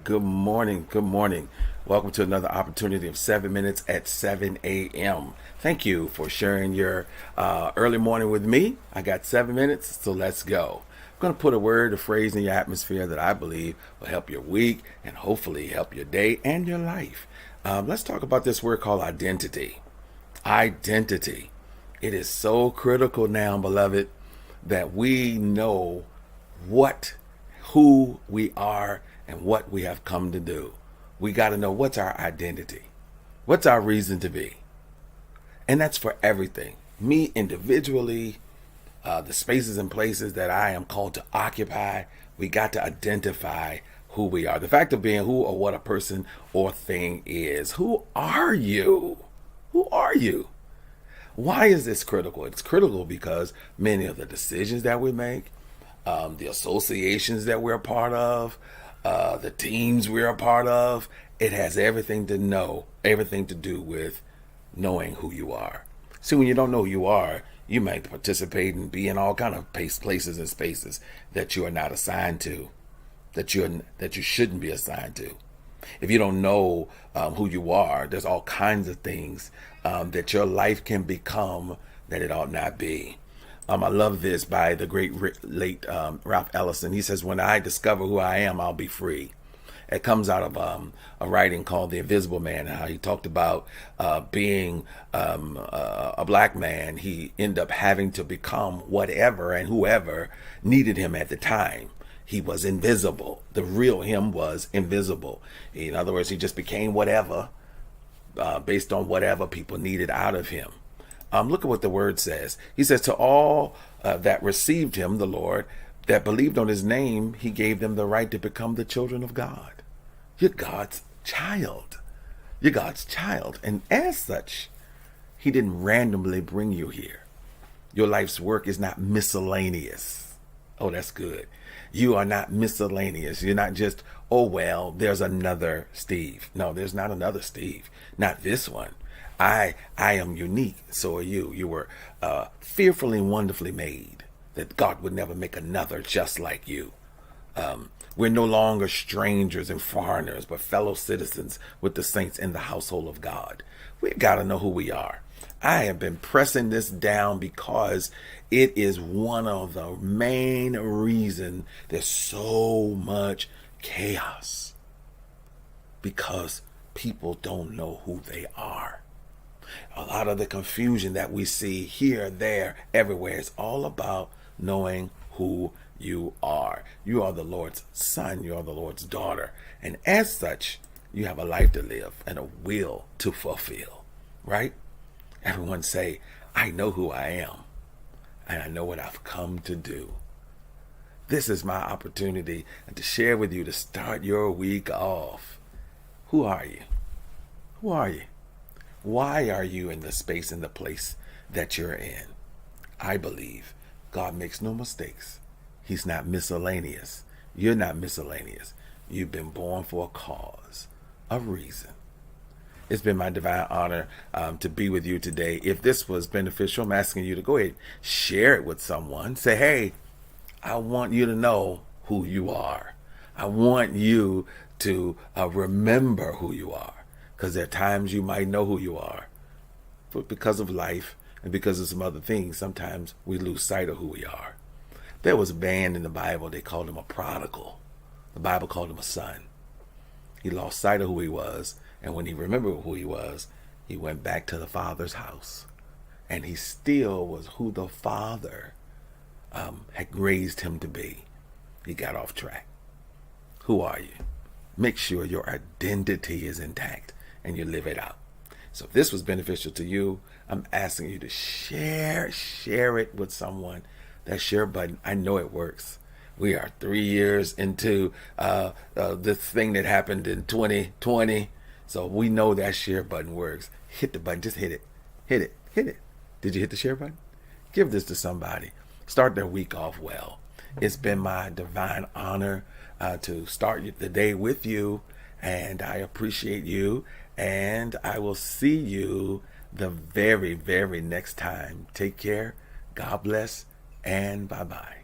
Good morning. Good morning. Welcome to another opportunity of 7 minutes at 7 a.m. Thank you for sharing your early morning with me. I got 7 minutes, so let's go. I'm going to put a word, a phrase in your atmosphere that I believe will help your week and hopefully help your day and your life. Let's talk about this word called identity. Identity. It is so critical now, beloved, that we know who we are and what we have come to do. We got to know what's our identity. What's our reason to be? And that's for everything. Me individually, the spaces and places that I am called to occupy, we got to identify who we are. The fact of being who or what a person or thing is. Who are you? Who are you? Why is this critical? It's critical because many of the decisions that we make, the associations that we're a part of, the teams we're a part of, it has everything to do with knowing who you are. See, when you don't know who you are, you might participate and be in all kind of places and spaces that you are not assigned to, that you shouldn't be assigned to. If you don't know who you are, there's all kinds of things that your life can become that it ought not be. I love this by the great late Ralph Ellison. He says, when I discover who I am, I'll be free. It comes out of a writing called The Invisible Man, and how he talked about being a black man. He ended up having to become whatever and whoever needed him at the time. He was invisible. The real him was invisible. In other words, he just became whatever based on whatever people needed out of him. Look at what the word says. He says, to all that received him, the Lord, that believed on his name, he gave them the right to become the children of God. You're God's child. You're God's child. And as such, he didn't randomly bring you here. Your life's work is not miscellaneous. Oh, that's good. You are not miscellaneous. You're not just, oh, well, there's another Steve. No, there's not another Steve. Not this one. I am unique. So are you. You were fearfully and wonderfully made, that God would never make another just like you. We're no longer strangers and foreigners, but fellow citizens with the saints in the household of God. We've got to know who we are. I have been pressing this down because it is one of the main reasons there's so much chaos. Because people don't know who they are. A lot of the confusion that we see here, there, everywhere is all about knowing who you are. You are the Lord's son. You are the Lord's daughter. And as such, you have a life to live and a will to fulfill, right? Everyone say, I know who I am and I know what I've come to do. This is my opportunity to share with you to start your week off. Who are you? Who are you? Why are you in the space and the place that you're in? I believe God makes no mistakes. He's not miscellaneous. You're not miscellaneous. You've been born for a cause, a reason. It's been my divine honor to be with you today. If this was beneficial, I'm asking you to go ahead, share it with someone. Say, hey, I want you to know who you are. I want you to remember who you are. Because there are times you might know who you are. But because of life and because of some other things, sometimes we lose sight of who we are. There was a man in the Bible, they called him a prodigal. The Bible called him a son. He lost sight of who he was. And when he remembered who he was, he went back to the Father's house. And he still was who the Father had raised him to be. He got off track. Who are you? Make sure your identity is intact and you live it out. So if this was beneficial to you, I'm asking you to share it with someone. That share button, I know it works. We are 3 years into this thing that happened in 2020. So we know that share button works. Hit the button, just hit it. Hit it, hit it. Did you hit the share button? Give this to somebody. Start their week off well. It's been my divine honor to start the day with you, and I appreciate you, and I will see you the very, very next time. Take care. God bless, and bye-bye.